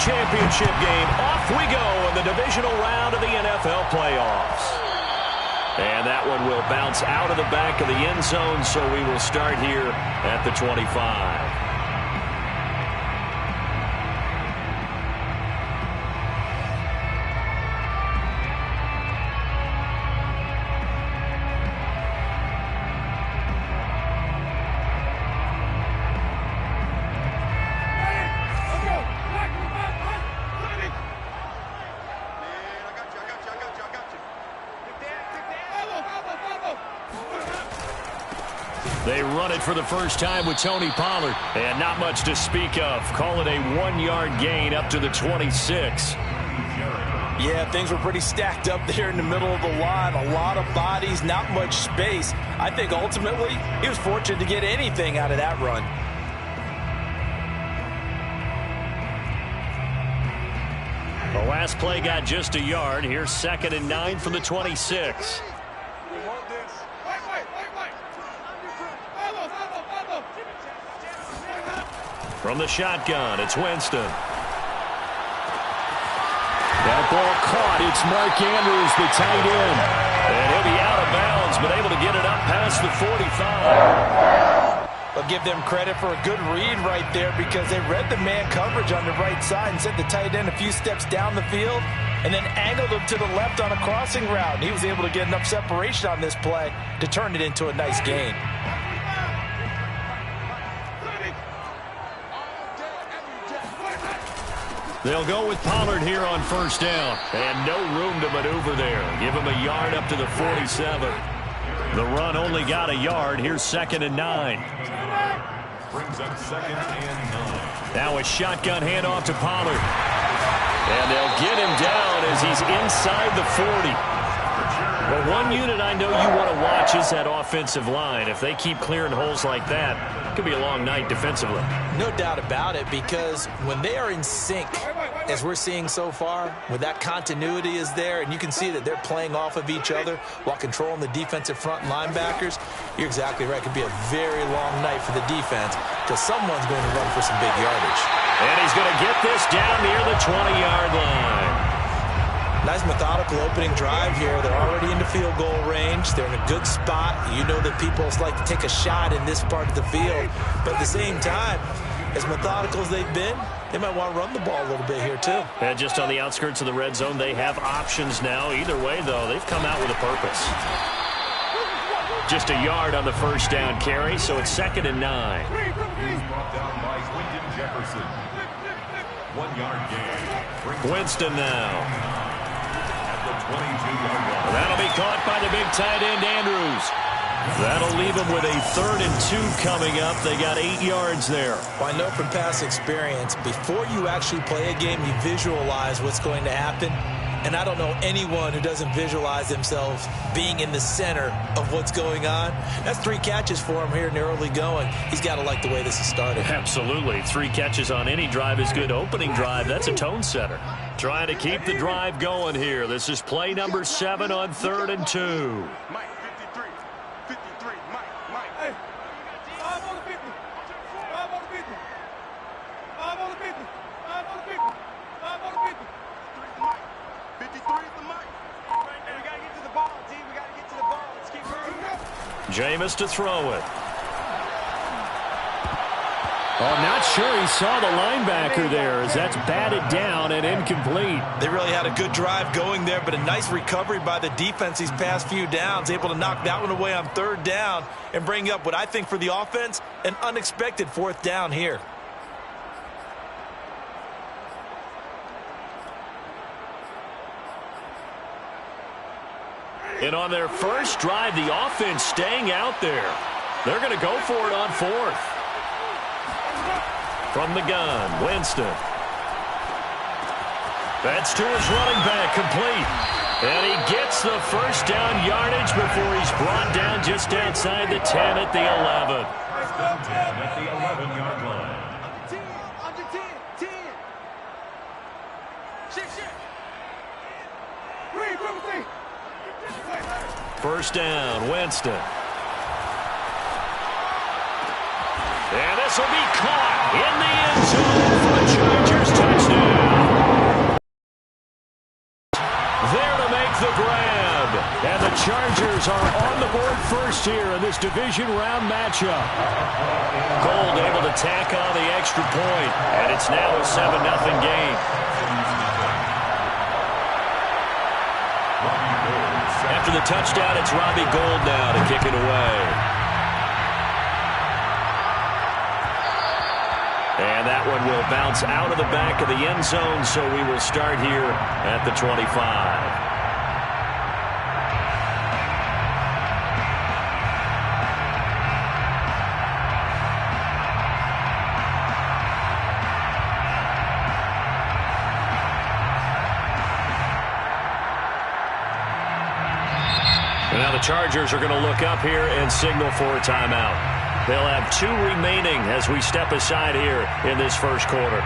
championship game. Off we go in the divisional round of the NFL playoffs. And that one will bounce out of the back of the end zone, so we will start here at the 25. They run it for the first time with Tony Pollard. And not much to speak of. Call it a 1-yard gain up to the 26. Yeah, things were pretty stacked up there in the middle of the line. A lot of bodies, not much space. I think ultimately he was fortunate to get anything out of that run. The last play got just a yard. Here's 2nd and 9 from the 26. From the shotgun, it's Winston. That ball caught. It's Mark Andrews, the tight end. And he'll be out of bounds, but able to get it up past the 45. I'll give them credit for a good read right there because they read the man coverage on the right side and sent the tight end a few steps down the field and then angled him to the left on a crossing route. He was able to get enough separation on this play to turn it into a nice gain. They'll go with Pollard here on first down. And no room to maneuver there. Give him a yard up to the 47. The run only got a yard. Here's 2nd and 9. Brings up 2nd and 9. Now a shotgun handoff to Pollard. And they'll get him down as he's inside the 40. Well, one unit I know you want to watch is that offensive line. If they keep clearing holes like that, it could be a long night defensively. No doubt about it, because when they are in sync, as we're seeing so far, when that continuity is there, and you can see that they're playing off of each other while controlling the defensive front linebackers, you're exactly right. It could be a very long night for the defense because someone's going to run for some big yardage. And he's going to get this down near the 20-yard line. Nice methodical opening drive here. They're already in the field goal range. They're in a good spot. You know that people like to take a shot in this part of the field. But at the same time, as methodical as they've been, they might want to run the ball a little bit here too. And just on the outskirts of the red zone, they have options now. Either way, though, they've come out with a purpose. Just a yard on the first down carry, so it's 2nd and 9. He's brought down by Quentin Jefferson. 1-yard gain. Winston now. That'll be caught by the big tight end, Andrews. That'll leave them with a 3rd and 2 coming up. They got 8 yards there. Well, I know from past experience, before you actually play a game, you visualize what's going to happen. And I don't know anyone who doesn't visualize themselves being in the center of what's going on. That's 3 catches for him here in the early going. He's got to like the way this has started. Absolutely. 3 catches on any drive is good. Opening drive, that's a tone setter. Trying to keep the drive going here. This is play number 7 on 3rd and 2. Mike, 53. 53. Mike. Hey. 5 on the 50. 5 on the 50. 5 on the 50. 5 on the 50. 5 on the 50. 53 is the Mike. And we got to get to the ball, team. We got to get to the ball. Let's keep going. Jameis to throw it. Oh, I'm not sure he saw the linebacker there as that's batted down and incomplete. They really had a good drive going there, but a nice recovery by the defense these past few downs, able to knock that one away on 3rd down and bring up what I think for the offense, an unexpected 4th down here. And on their first drive, the offense staying out there. They're going to go for it on 4th. From the gun, Winston. That's to his running back, complete. And he gets the first down yardage before he's brought down just outside the 10 at the 11. First down 10 at the 11-yard line. Under 10. 10. Shit. First down, Winston. And this will be caught in the end zone for a Chargers touchdown. Chargers are on the board first here in this division round matchup. Gold able to tack on the extra point, and it's now a 7-0 game. After the touchdown, it's Robbie Gould now to kick it away. And that one will bounce out of the back of the end zone, so we will start here at the 25. Now the Chargers are going to look up here and signal for a timeout. They'll have 2 remaining as we step aside here in this first quarter.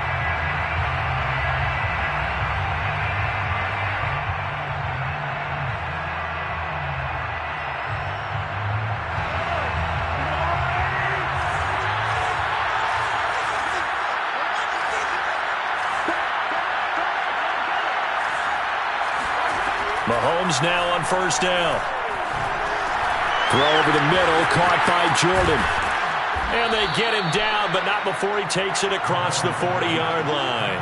Mahomes now on first down. Throw over the middle, caught by Jordan. And they get him down, but not before he takes it across the 40-yard line.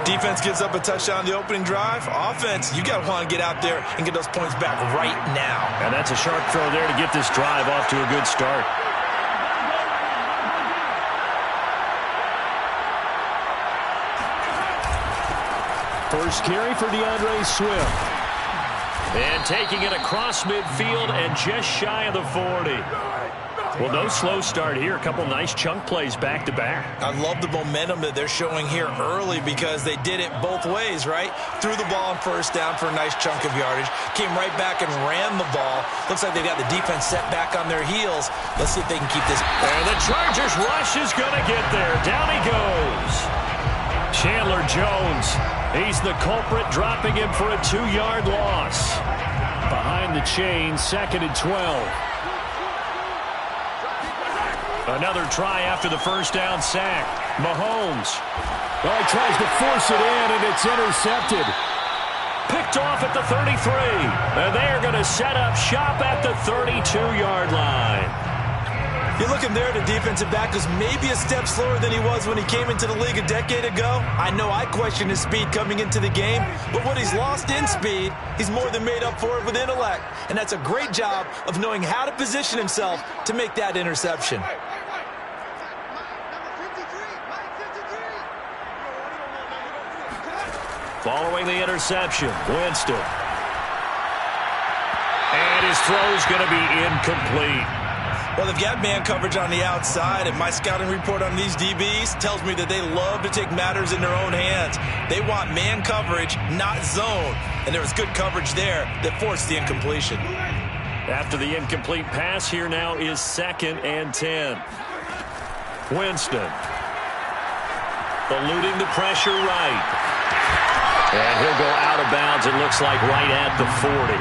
Defense gives up a touchdown on the opening drive. Offense, you got to want to get out there and get those points back right now. And that's a sharp throw there to get this drive off to a good start. First carry for DeAndre Swift. And taking it across midfield and just shy of the 40. Well, no slow start here. A couple nice chunk plays back-to-back. I love the momentum that they're showing here early because they did it both ways, right? Threw the ball on first down for a nice chunk of yardage. Came right back and ran the ball. Looks like they got the defense set back on their heels. Let's see if they can keep this. And the Chargers rush is going to get there. Down he goes. Chandler Jones. He's the culprit, dropping him for a 2-yard loss. Behind the chain, 2nd and 12. Another try after the first down sack. Mahomes. Well, he tries to force it in, and it's intercepted. Picked off at the 33. And they are going to set up shop at the 32-yard line. You're looking there, the defensive back was maybe a step slower than he was when he came into the league a decade ago. I know I questioned his speed coming into the game, but what he's lost in speed, he's more than made up for it with intellect. And that's a great job of knowing how to position himself to make that interception. Following the interception, Winston. And his throw's going to be incomplete. Well, they've got man coverage on the outside, and my scouting report on these DBs tells me that they love to take matters in their own hands. They want man coverage, not zone. And there was good coverage there that forced the incompletion. After the incomplete pass, here now is 2nd and 10. Winston. Eluding the pressure right. And he'll go out of bounds, it looks like, right at the 40.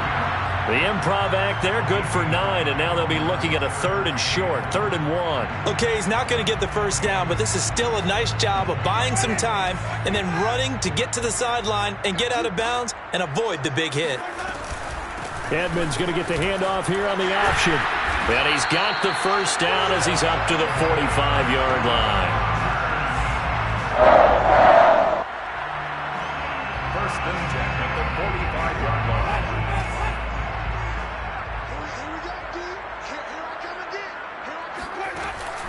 The improv act there, good for 9, and now they'll be looking at a 3rd and short, 3rd and 1. Okay, he's not going to get the first down, but this is still a nice job of buying some time and then running to get to the sideline and get out of bounds and avoid the big hit. Edmonds going to get the handoff here on the option. And he's got the first down as he's up to the 45-yard line. First and 10 at the 45-yard line.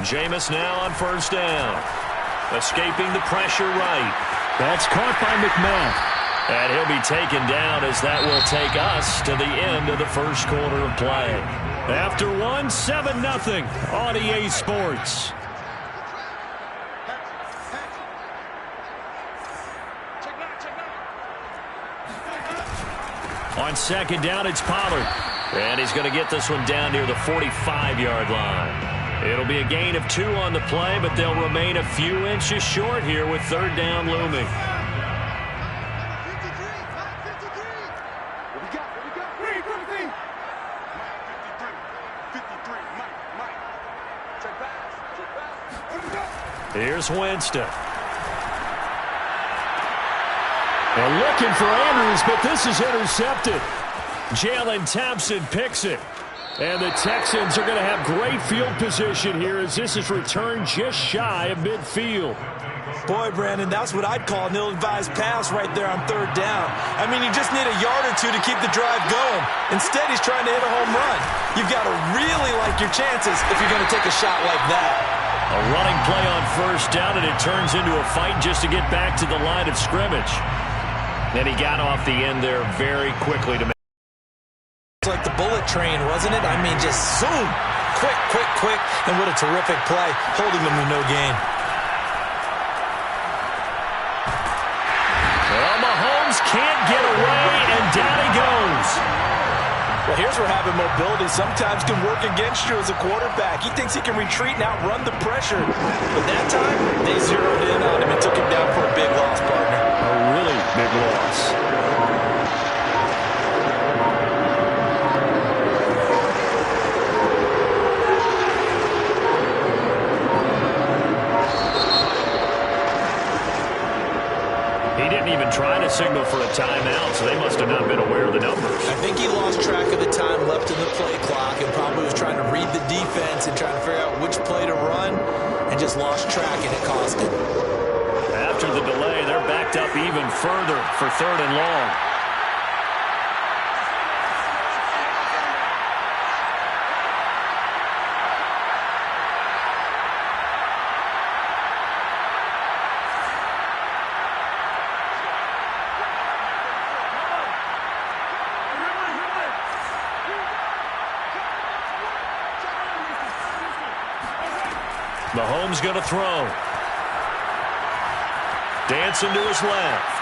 Jameis now on first down. Escaping the pressure right. That's caught by McMahon. And he'll be taken down as that will take us to the end of the first quarter of play. After 1, 7-0 on EA Sports. On second down, it's Pollard. And he's going to get this one down near the 45-yard line. It'll be a gain of 2 on the play, but they'll remain a few inches short here with 3rd down looming. Here's Winston. And looking for Andrews, but this is intercepted. Jalen Thompson picks it. And the Texans are going to have great field position here as this is returned just shy of midfield. Boy, Brandon, that's what I'd call an ill-advised pass right there on third down. I mean, you just need a yard or two to keep the drive going. Instead, he's trying to hit a home run. You've got to really like your chances if you're going to take a shot like that. A running play on first down, and it turns into a fight just to get back to the line of scrimmage. And he got off the end there very quickly to make. It's like the bullet train, wasn't it? I mean, just zoom. Quick, quick, quick. And what a terrific play, holding him to no gain. Well, Mahomes can't get away, and down he goes. Well, here's where having mobility sometimes can work against you as a quarterback. He thinks he can retreat and outrun the pressure. But that time, they zeroed in on him and took him down for a big loss, partner. A really big loss. Trying to signal for a timeout, so they must have not been aware of the numbers. I think he lost track of the time left in the play clock and probably was trying to read the defense and trying to figure out which play to run and just lost track, and it cost him. After the delay, they're backed up even further for third and long. Mahomes going to throw. Dancing to his left.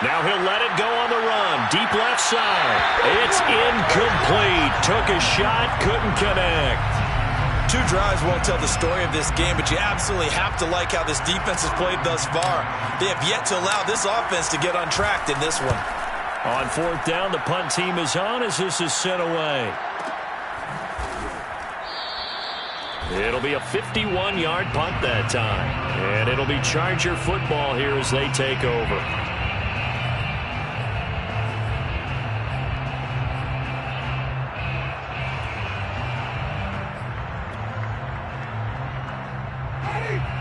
Now he'll let it go on the run. Deep left side. It's incomplete. Took a shot, couldn't connect. Two drives won't tell the story of this game, but you absolutely have to like how this defense has played thus far. They have yet to allow this offense to get untracked in this one. On fourth down, the punt team is on as this is sent away. It'll be a 51-yard punt that time. And it'll be Charger football here as they take over.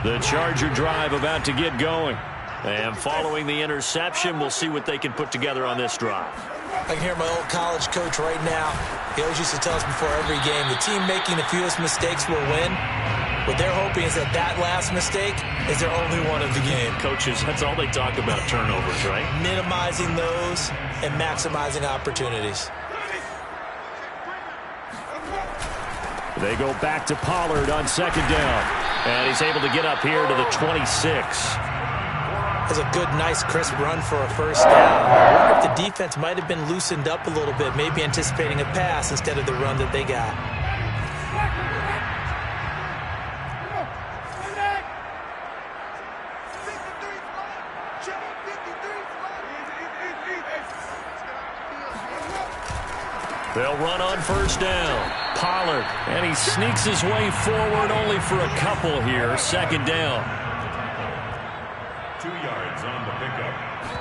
The Charger drive about to get going. And following the interception, we'll see what they can put together on this drive. I can hear my old college coach right now. He always used to tell us before every game, the team making the fewest mistakes will win. What they're hoping is that that last mistake is their only one of the game. Coaches, that's all they talk about, turnovers, right? Minimizing those and maximizing opportunities. They go back to Pollard on second down. And he's able to get up here to the 26. That's a good, nice, crisp run for a first down. I wonder if the defense might have been loosened up a little bit, maybe anticipating a pass instead of the run that they got. They'll run on first down. Pollard, and he sneaks his way forward only for a couple here. Second down. 2 yards on the pickup.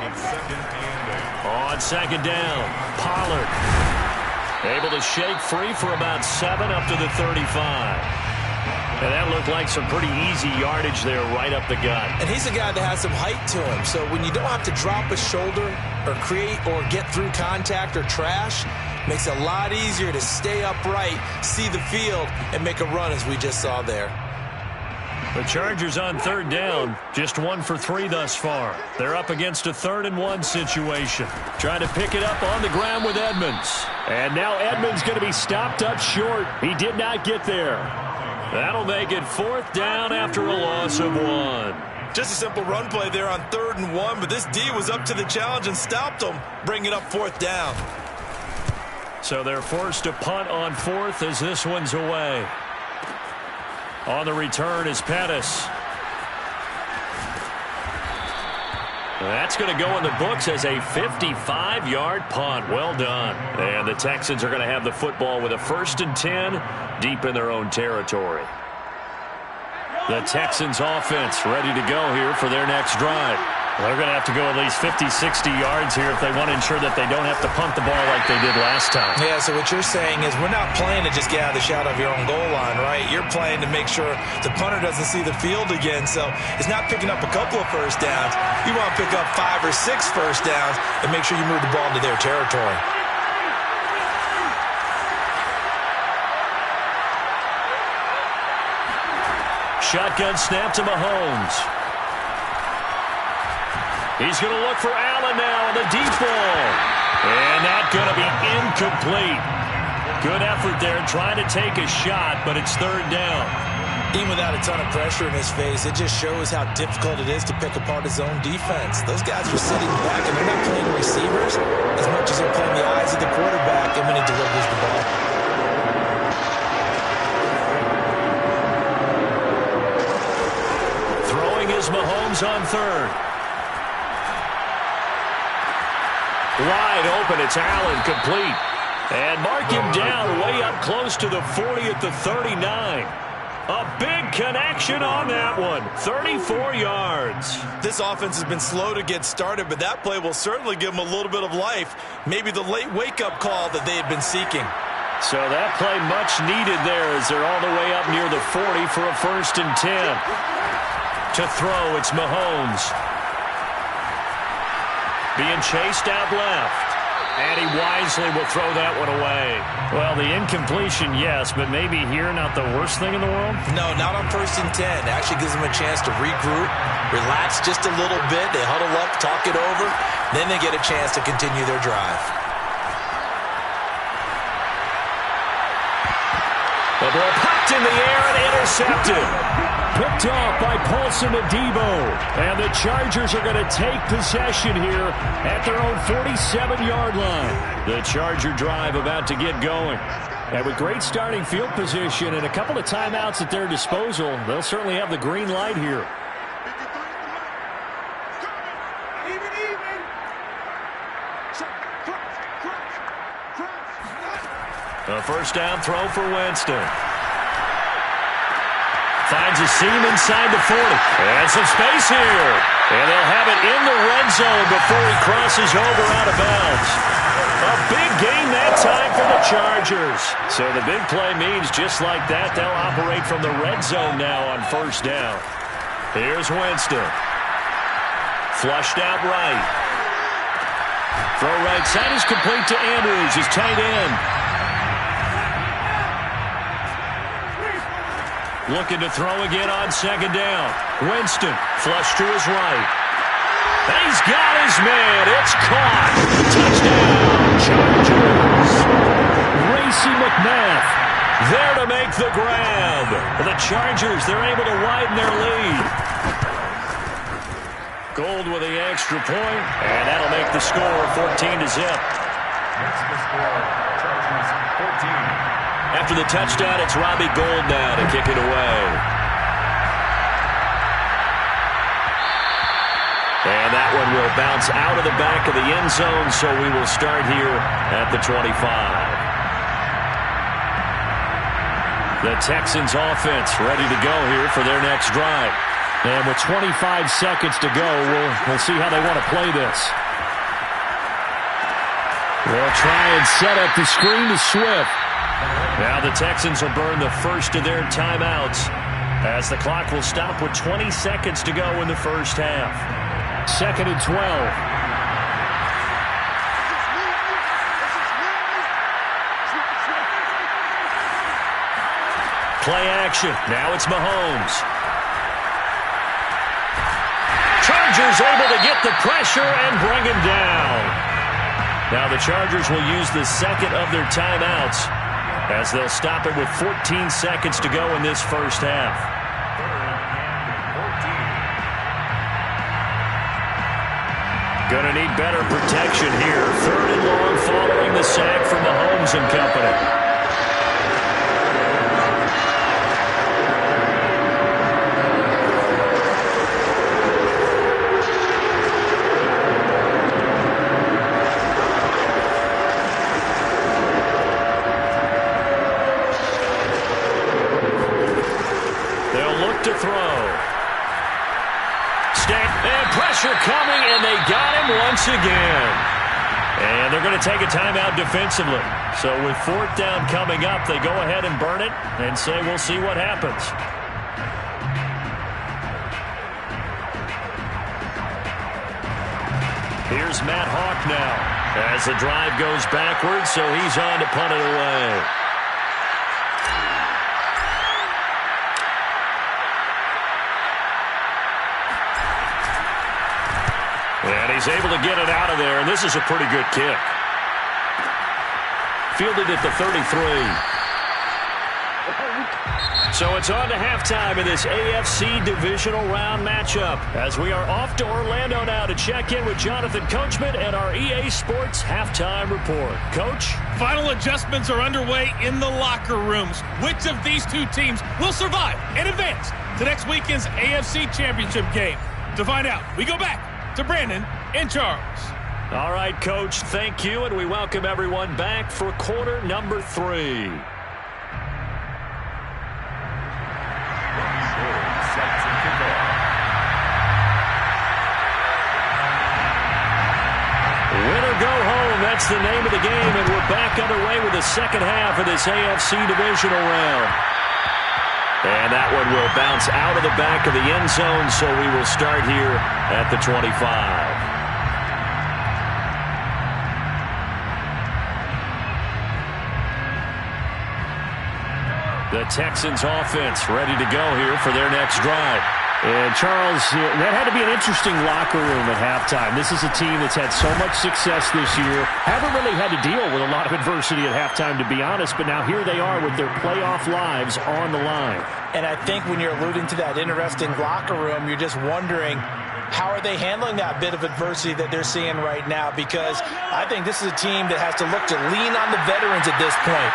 In second and 8. On second down, Pollard able to shake free for about 7 up to the 35. And that looked like some pretty easy yardage there right up the gut. And he's a guy that has some height to him. So when you don't have to drop a shoulder or create or get through contact or trash, makes it a lot easier to stay upright, see the field, and make a run as we just saw there. The Chargers on third down, just 1 for 3 thus far. They're up against a 3rd and 1 situation. Trying to pick it up on the ground with Edmonds. And now Edmonds going to be stopped up short. He did not get there. That'll make it 4th down after a loss of 1. Just a simple run play there on 3rd and 1, but this D was up to the challenge and stopped them, bringing up 4th down. So they're forced to punt on 4th as this one's away. On the return is Pettis. That's going to go in the books as a 55-yard punt. Well done. And the Texans are going to have the football with a 1st and 10 deep in their own territory. The Texans offense ready to go here for their next drive. They're going to have to go at least 50, 60 yards here if they want to ensure that they don't have to punt the ball like they did last time. Yeah, so what you're saying is we're not playing to just get out of the shadow of your own goal line, right? You're playing to make sure the punter doesn't see the field again. So it's not picking up a couple of first downs. You want to pick up 5 or 6 first downs and make sure you move the ball into their territory. Shotgun snap to Mahomes. He's going to look for Allen now on the deep ball. And that's going to be incomplete. Good effort there trying to take a shot, but it's third down. Even without a ton of pressure in his face, it just shows how difficult it is to pick apart his own defense. Those guys are sitting back, and they're not playing receivers as much as they're playing the eyes of the quarterback and when he delivers the ball. Throwing is Mahomes on third. Wide open, it's Allen, complete. And mark him down way up close to the 40 at the 39. A big connection on that one. 34 yards. This offense has been slow to get started, but that play will certainly give them a little bit of life. Maybe the late wake-up call that they had been seeking. So that play much needed there as they're all the way up near the 40 for a 1st and 10. To throw, it's Mahomes. Being chased out left. And he wisely will throw that one away. Well, the incompletion, yes, but maybe here not the worst thing in the world? No, not on 1st and 10. It actually gives them a chance to regroup, relax just a little bit. They huddle up, talk it over. Then they get a chance to continue their drive. The ball popped in the air and intercepted. Picked off by Paulson Adebo. And the Chargers are going to take possession here at their own 47-yard line. The Charger drive about to get going. And with great starting field position and a couple of timeouts at their disposal, they'll certainly have the green light here. A first down throw for Winston. Finds a seam inside the 40. And some space here. And they'll have it in the red zone before he crosses over out of bounds. A big gain that time for the Chargers. So the big play means just like that, they'll operate from the red zone now on first down. Here's Winston. Flushed out right. Throw right side is complete to Andrews, his tight end. Looking to throw again on second down. Winston, flush to his right. And he's got his man. It's caught. Touchdown, Chargers. Racey McMath there to make the grab. The Chargers, they're able to widen their lead. Gold with the extra point, and that'll make the score 14-0. That's the score. Chargers 14. After the touchdown, it's Robbie Gould now to kick it away. And that one will bounce out of the back of the end zone, so we will start here at the 25. The Texans offense ready to go here for their next drive. And with 25 seconds to go, we'll see how they want to play this. They'll try and set up the screen to Swift. Now the Texans will burn the first of their timeouts as the clock will stop with 20 seconds to go in the first half. 2nd and 12. Play action. Now it's Mahomes. Chargers able to get the pressure and bring him down. Now the Chargers will use the second of their timeouts as they'll stop it with 14 seconds to go in this first half. Gonna need better protection here. 3rd and long following the sack from Mahomes and company. To throw. And pressure coming. once again. And they're going to take a timeout defensively. So with fourth down coming up, they go ahead and burn it and say we'll see what happens. Here's Matt Hawk now as the drive goes backwards, so he's on to punt it away. And he's able to get it out of there, and this is a pretty good kick. Fielded at the 33. So it's on to halftime in this AFC divisional round matchup as we are off to Orlando now to check in with Jonathan Coachman and our EA Sports halftime report. Coach? Final adjustments are underway in the locker rooms. Which of these two teams will survive and advance to next weekend's AFC Championship game? To find out, we go back to Brandon and Charles. All right, Coach, thank you, and we welcome everyone back for quarter number 3. Win or go home, that's the name of the game, and we're back underway with the second half of this AFC divisional round. And that one will bounce out of the back of the end zone, so we will start here at the 25. The Texans offense ready to go here for their next drive. And, Charles, that had to be an interesting locker room at halftime. This is a team that's had so much success this year. Haven't really had to deal with a lot of adversity at halftime, to be honest. But now here they are with their playoff lives on the line. And I think when you're alluding to that interesting locker room, you're just wondering, how are they handling that bit of adversity that they're seeing right now? Because I think this is a team that has to look to lean on the veterans at this point.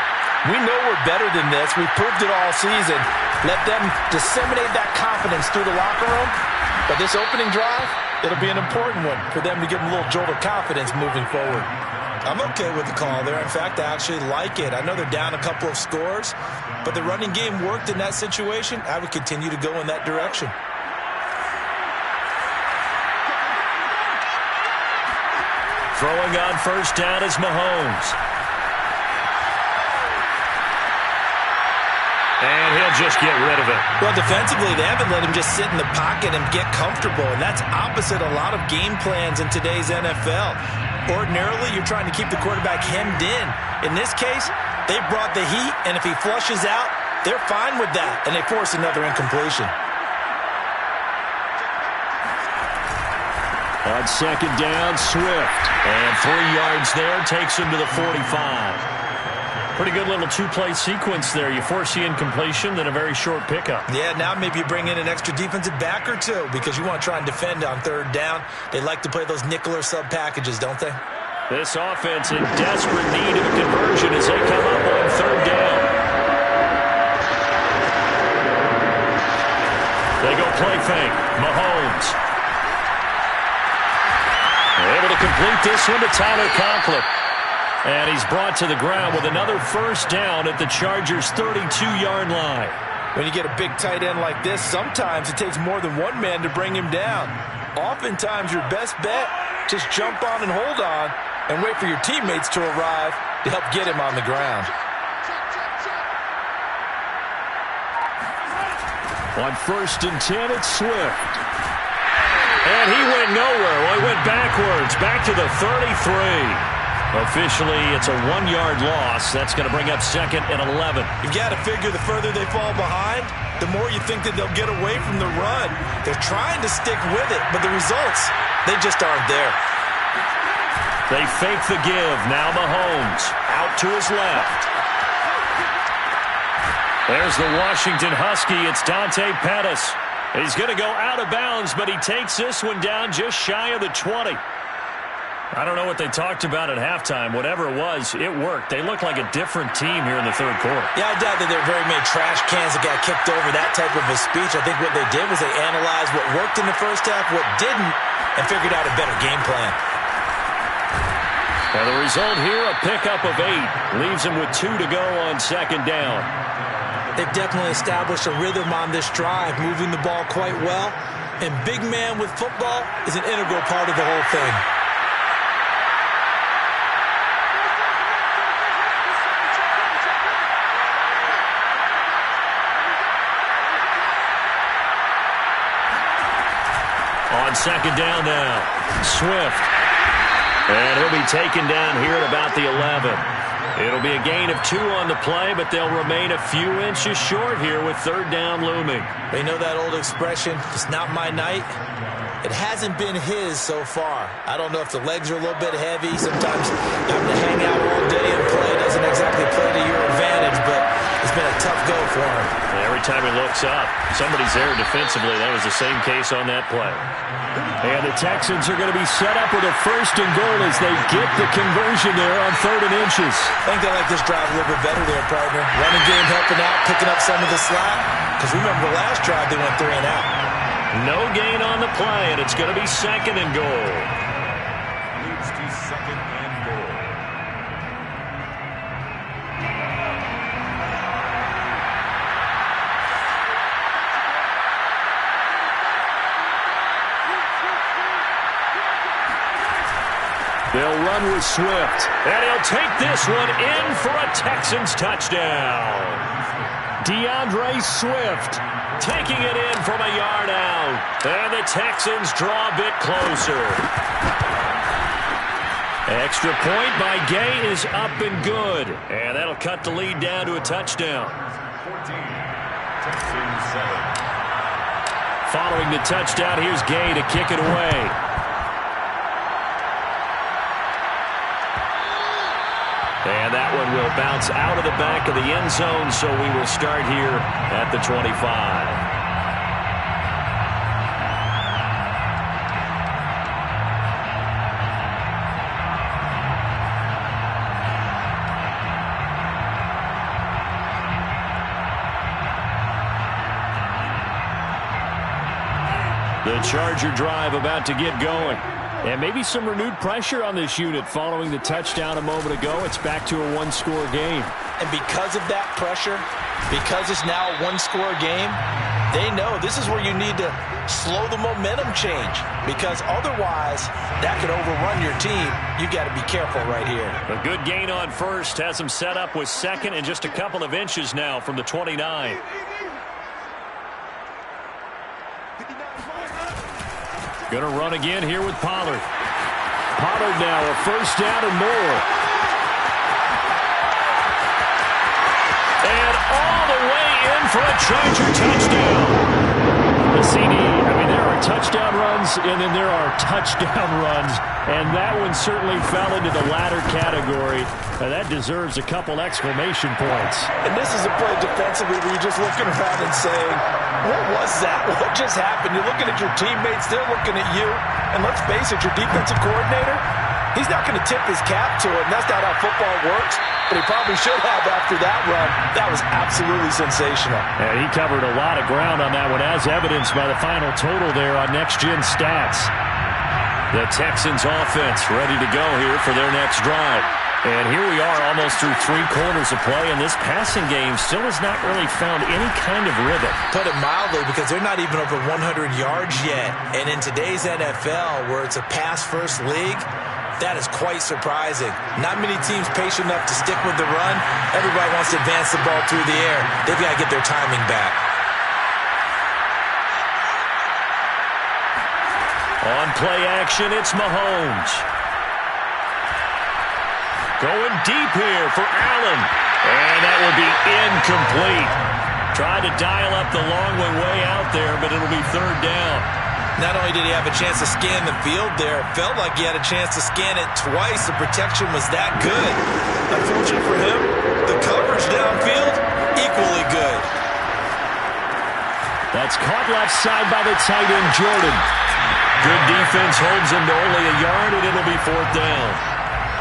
We know we're better than this. We've proved it all season. Let them disseminate that confidence through the locker room. But this opening drive, it'll be an important one for them to give them a little jolt of confidence moving forward. I'm okay with the call there. In fact, I actually like it. I know they're down a couple of scores, but the running game worked in that situation. I would continue to go in that direction. Throwing on first down is Mahomes. And he'll just get rid of it. Well, defensively, they haven't let him just sit in the pocket and get comfortable, and that's opposite a lot of game plans in today's NFL. Ordinarily, you're trying to keep the quarterback hemmed in. In this case, they brought the heat, and if he flushes out, they're fine with that, and they force another incompletion. On second down, Swift. And 3 yards there, takes him to the 45. Pretty good little two-play sequence there. You force the incompletion, then a very short pickup. Yeah, now maybe you bring in an extra defensive back or two because you want to try and defend on third down. They like to play those nickel or sub packages, don't they? This offense in desperate need of a conversion as they come up on third down. They go play fake. Mahomes. Able to complete this one to Tyler Conklin. And he's brought to the ground with another first down at the Chargers' 32-yard line. When you get a big tight end like this, sometimes it takes more than one man to bring him down. Oftentimes, your best bet, just jump on and hold on and wait for your teammates to arrive to help get him on the ground. On first and 10, it's Swift. And he went nowhere. Well, he went backwards, back to the 33. Officially, it's a 1-yard loss. That's going to bring up second and 11. You've got to figure the further they fall behind, the more you think that they'll get away from the run. They're trying to stick with it, but the results, they just aren't there. They fake the give. Now Mahomes out to his left. There's the Washington Husky. It's Dante Pettis. He's going to go out of bounds, but he takes this one down just shy of the 20. I don't know what they talked about at halftime. Whatever it was, it worked. They look like a different team here in the third quarter. Yeah, I doubt that there are very many trash cans that got kicked over, that type of a speech. I think what they did was they analyzed what worked in the first half, what didn't, and figured out a better game plan. And the result here, a pickup of 8. Leaves him with 2 to go on second down. They've definitely established a rhythm on this drive, moving the ball quite well. And big man with football is an integral part of the whole thing. On second down now, Swift. And he'll be taken down here at about the 11. It'll be a gain of 2 on the play, but they'll remain a few inches short here with third down looming. They know that old expression, it's not my night. It hasn't been his so far. I don't know if the legs are a little bit heavy. Sometimes having to hang out all day and play doesn't exactly play to your advantage, but it's been a tough go for him. And every time he looks up, somebody's there defensively. That was the same case on that play. And the Texans are going to be set up with a first and goal as they get the conversion there on 3rd and inches. I think they like this drive a little bit better there, partner. Running game helping out, picking up some of the slack. Because remember the last drive, they went 3 and out. No gain on the play, and it's going to be 2nd and goal. Leads to 2nd and goal. They'll run with Swift, and he'll take this one in for a Texans touchdown. DeAndre Swift taking it in from a yard out, and the Texans draw a bit closer. Extra point by Gay is up and good, and that'll cut the lead down to a touchdown. 14, Texans 7. Following the touchdown, here's Gay to kick it away. And that one will bounce out of the back of the end zone, so we will start here at the 25. The Charger drive about to get going. And maybe some renewed pressure on this unit following the touchdown a moment ago. It's back to a one-score game. And because of that pressure, because it's now a one-score game, they know this is where you need to slow the momentum change. Because otherwise, that could overrun your team. You got to be careful right here. A good gain on first has them set up with 2nd and just a couple of inches now from the 29. Going to run again here with Pollard. Pollard now a first down and more. And all the way in for a Charger touchdown. The CD, I mean, there are touchdown runs and then there are touchdown runs. And that one certainly fell into the latter category. And that deserves a couple exclamation points. And this is a play defensively where you're just looking around and saying, what was that? What just happened? You're looking at your teammates, they're looking at you. And let's face it, your defensive coordinator, he's not going to tip his cap to it. And that's not how football works. But he probably should have after that run. That was absolutely sensational. And he covered a lot of ground on that one, as evidenced by the final total there on Next Gen Stats. The Texans offense ready to go here for their next drive. And here we are almost through 3 quarters of play, and this passing game still has not really found any kind of rhythm. Put it mildly, because they're not even over 100 yards yet. And in today's NFL, where it's a pass-first league, that is quite surprising. Not many teams patient enough to stick with the run. Everybody wants to advance the ball through the air. They've got to get their timing back. On play action, it's Mahomes. Going deep here for Allen. And that will be incomplete. Tried to dial up the long way out there, but it'll be 3rd down. Not only did he have a chance to scan the field there, it felt like he had a chance to scan it twice. The protection was that good. Unfortunately for him, the coverage downfield, equally good. That's caught left side by the tight end, Jordan. Good defense holds him to only a yard, and it'll be 4th down.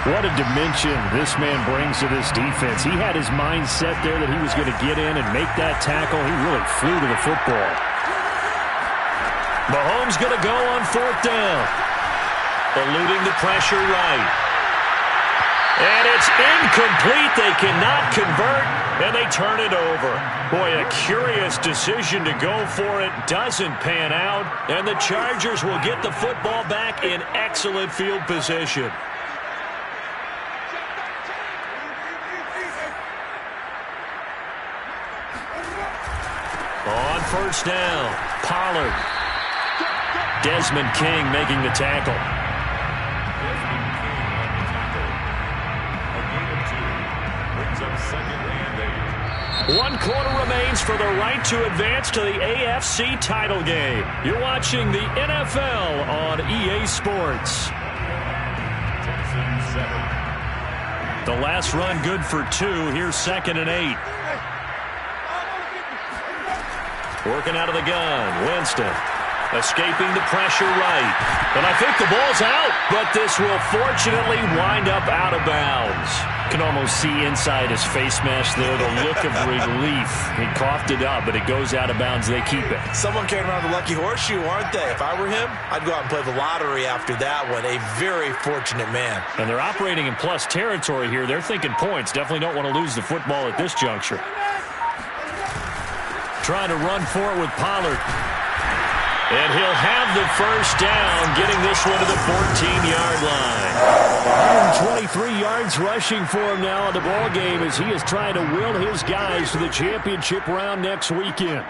What a dimension this man brings to this defense. He had his mind set there that he was going to get in and make that tackle. He really flew to the football. Mahomes going to go on 4th down. Eluding the pressure right. And it's incomplete. They cannot convert, and they turn it over. Boy, a curious decision to go for it. Doesn't pan out, and the Chargers will get the football back in excellent field position. On 1st down, Pollard. Desmond King making the tackle. Desmond King on the tackle. A gain of 2. Brings up 2nd and 8. 1 quarter remains for the right to advance to the AFC title game. You're watching the NFL on EA Sports. Texans 7. The last run good for 2. Here's 2nd and 8. Working out of the gun. Winston escaping the pressure right. And I think the ball's out, but this will fortunately wind up out of bounds. Can almost see inside his face mask there the look of relief. He coughed it up, but it goes out of bounds. They keep it. Someone came around the lucky horseshoe, aren't they? If I were him, I'd go out and play the lottery after that one. A very fortunate man. And they're operating in plus territory here. They're thinking points. Definitely don't want to lose the football at this juncture. Trying to run for it with Pollard. And he'll have the first down, getting this one to the 14-yard line. 123 yards rushing for him now in the ball game as he is trying to will his guys to the championship round next weekend.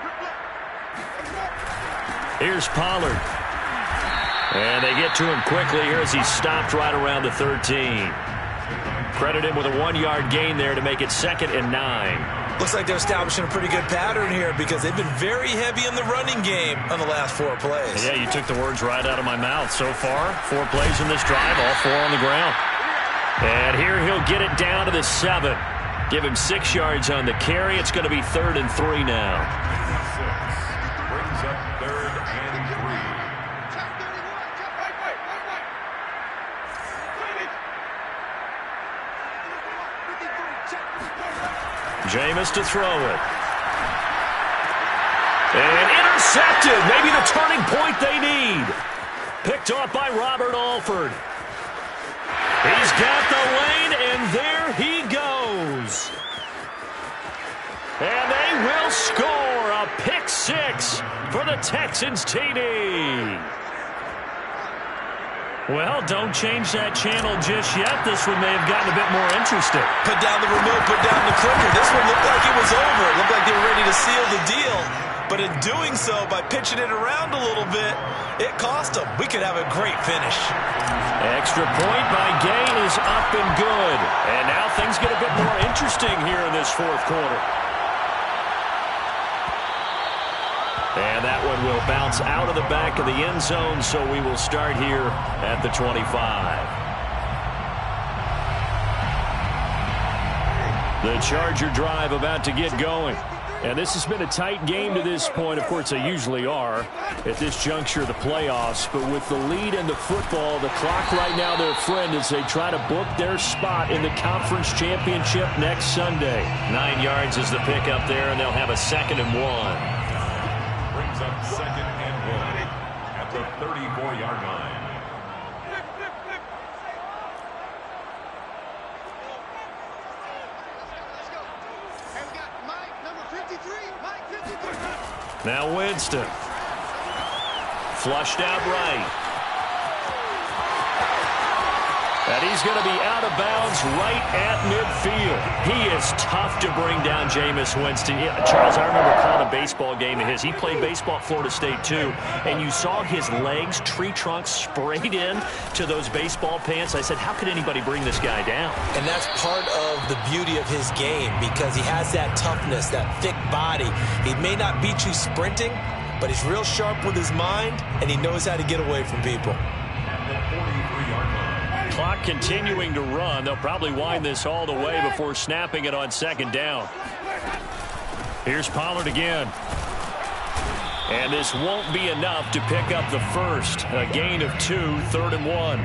Here's Pollard. And they get to him quickly here as he stopped right around the 13. Credit him with a 1-yard gain there to make it 2nd and 9. Looks like they're establishing a pretty good pattern here because they've been very heavy in the running game on the last 4 plays. Yeah, you took the words right out of my mouth. So far, 4 plays in this drive, all 4 on the ground. And here he'll get it down to the 7. Give him 6 yards on the carry. It's going to be 3rd and 3 now. 6 brings up 3rd and 3. Jameis to throw it. And intercepted. Maybe the turning point they need. Picked off by Robert Alford. He's got the lane, and there he goes. And they will score a pick 6 for the Texans TD. Well, don't change that channel just yet. This one may have gotten a bit more interesting. Put down the remote, put down the clicker. This one looked like it was over. It looked like they were ready to seal the deal. But in doing so, by pitching it around a little bit, it cost them. We could have a great finish. Extra point by Gay is up and good. And now things get a bit more interesting here in this 4th quarter. And that one will bounce out of the back of the end zone, so we will start here at the 25. The Charger drive about to get going. And this has been a tight game to this point. Of course, they usually are at this juncture of the playoffs. But with the lead in the football, the clock right now their friend as they try to book their spot in the conference championship next Sunday. 9 yards is the pickup there, and they'll have a 2nd and 1. Up 2nd and 1 at the 34-yard line. Now Winston. Flushed out right. And he's going to be out of bounds right at midfield. He is tough to bring down, Jameis Winston. Yeah, Charles, I remember calling a baseball game of his. He played baseball at Florida State, too. And you saw his legs, tree trunks sprayed in to those baseball pants. I said, how could anybody bring this guy down? And that's part of the beauty of his game because he has that toughness, that thick body. He may not beat you sprinting, but he's real sharp with his mind, and he knows how to get away from people. At the 43-yard line. Clock continuing to run. They'll probably wind this all the way before snapping it on 2nd down. Here's Pollard again. And this won't be enough to pick up the first. A gain of 2, 3rd and 1.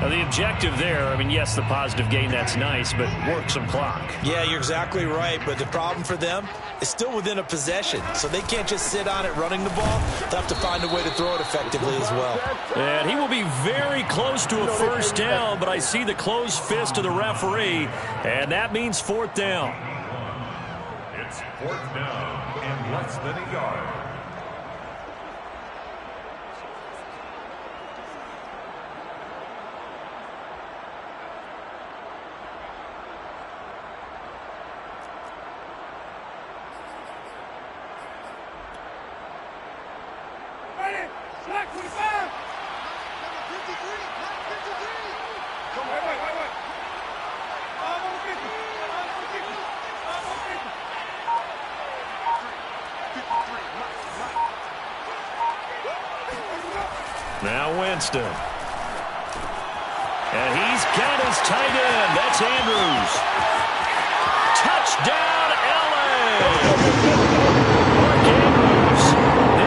Now, the objective there, I mean, yes, the positive gain, that's nice, but work some clock. Yeah, you're exactly right, but the problem for them is still within a possession, so they can't just sit on it running the ball. They'll have to find a way to throw it effectively as well. And he will be very close to a first down, but I see the closed fist of the referee, and that means 4th down. It's 4th down and less than a yard. Black 25! against him. And he's got his tight end. That's Andrews. Touchdown, L.A. Mark Andrews,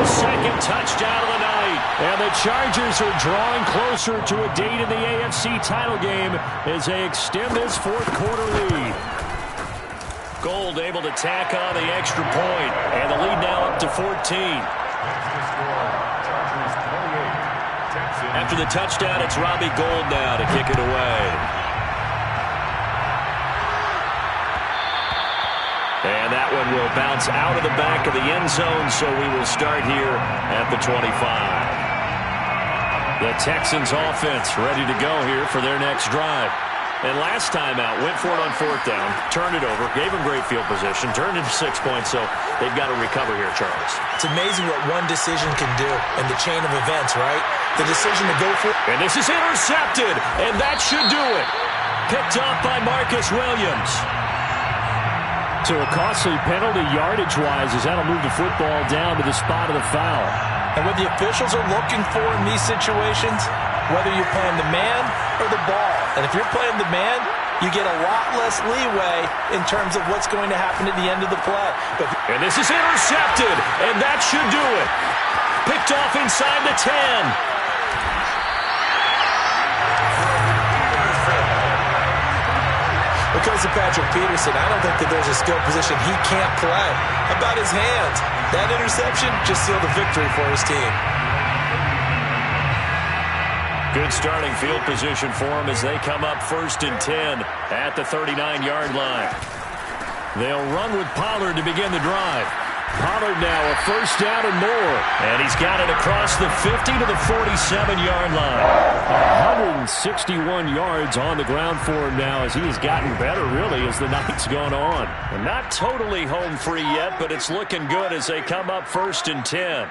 his second touchdown of the night. And the Chargers are drawing closer to a date in the AFC title game as they extend this fourth-quarter lead. Gold able to tack on the extra point, and the lead now up to 14. After the touchdown, it's Robbie Gould now to kick it away. And that one will bounce out of the back of the end zone, so we will start here at the 25. The Texans offense ready to go here for their next drive. And last time out, went for it on fourth down, turned it over, gave them great field position, turned into 6 points, so they've got to recover here, Charles. It's amazing what one decision can do in the chain of events, right? The decision to go for it. And this is intercepted, and that should do it. Picked off by Marcus Williams. So a costly penalty yardage-wise as that'll move the football down to the spot of the foul. And what the officials are looking for in these situations, whether you're playing the man or the ball. And if you're playing the man, you get a lot less leeway in terms of what's going to happen at the end of the play. And this is intercepted, and that should do it. Picked off inside the 10. Because of Patrick Peterson, I don't think that there's a skill position he can't play. How about his hands? That interception just sealed a victory for his team. Good starting field position for him as they come up 1st and 10 at the 39-yard line. They'll run with Pollard to begin the drive. Pollard now a first down and more. And he's got it across the 50 to the 47-yard line. 161 yards on the ground for him now as he has gotten better, really, as the night's gone on. And not totally home free yet, but it's looking good as they come up 1st and 10.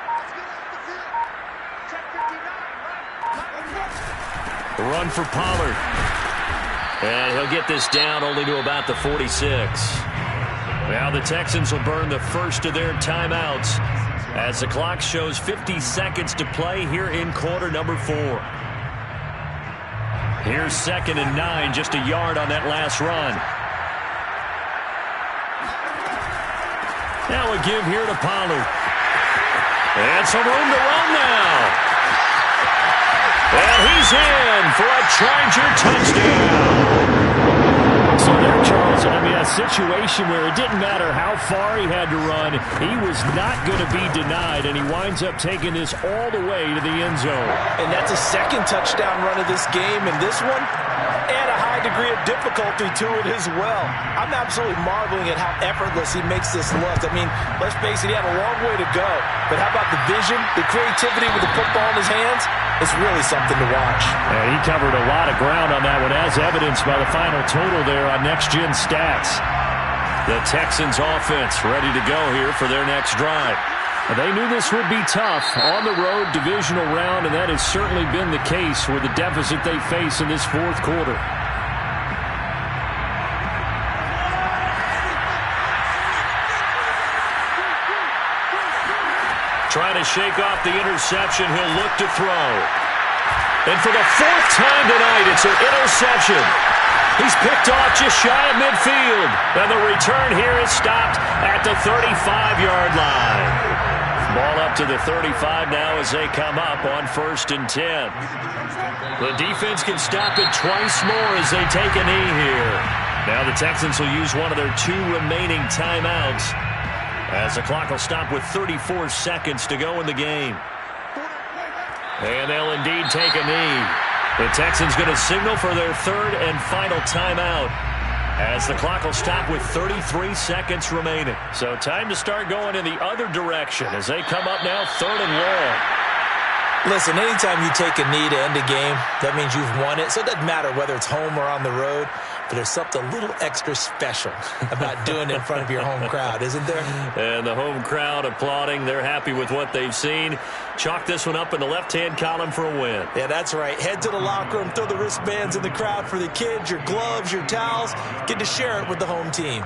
The run for Pollard. And he'll get this down only to about the 46. Now the Texans will burn the first of their timeouts as the clock shows 50 seconds to play here in quarter number 4. Here's 2nd and 9, just a yard on that last run. Now a give here to Pollard. And some room to run now. And he's in for a Charger touchdown. So there, Charles, I mean, a situation where it didn't matter how far he had to run, he was not going to be denied, and he winds up taking this all the way to the end zone. And that's a second touchdown run of this game, and this one, add a high degree of difficulty to it as well. I'm absolutely marveling at how effortless he makes this look. I mean, let's face it, he had a long way to go, but how about the vision, the creativity with the football in his hands? It's really something to watch. And he covered a lot of ground on that one, as evidenced by the final total there on Next Gen Stats. The Texans offense ready to go here for their next drive. They knew this would be tough on the road, divisional round, and that has certainly been the case with the deficit they face in this fourth quarter. Trying to shake off the interception. He'll look to throw. And for the 4th time tonight, it's an interception. He's picked off just shy of midfield. And the return here is stopped at the 35-yard line. Ball up to the 35 now as they come up on 1st and 10. The defense can stop it twice more as they take a knee here. Now the Texans will use one of their 2 remaining timeouts, as the clock will stop with 34 seconds to go in the game. And they'll indeed take a knee. The Texans going to signal for their 3rd and final timeout, as the clock will stop with 33 seconds remaining. So time to start going in the other direction as they come up now 3rd and long. Listen, anytime you take a knee to end a game, that means you've won it. So it doesn't matter whether it's home or on the road. But there's something a little extra special about doing it in front of your home crowd, isn't there? And the home crowd applauding. They're happy with what they've seen. Chalk this one up in the left-hand column for a win. Yeah, that's right. Head to the locker room, throw the wristbands in the crowd for the kids, your gloves, your towels. Get to share it with the home team.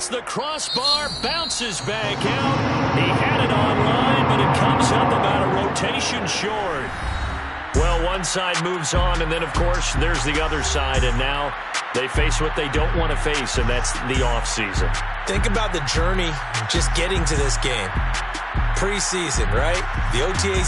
the crossbar, bounces back out. He had it online, but it comes up about a rotation short. Well, one side moves on, and then, of course, there's the other side, and now they face what they don't want to face, and that's the offseason. Think about the journey just getting to this game. Preseason, right? The OTAs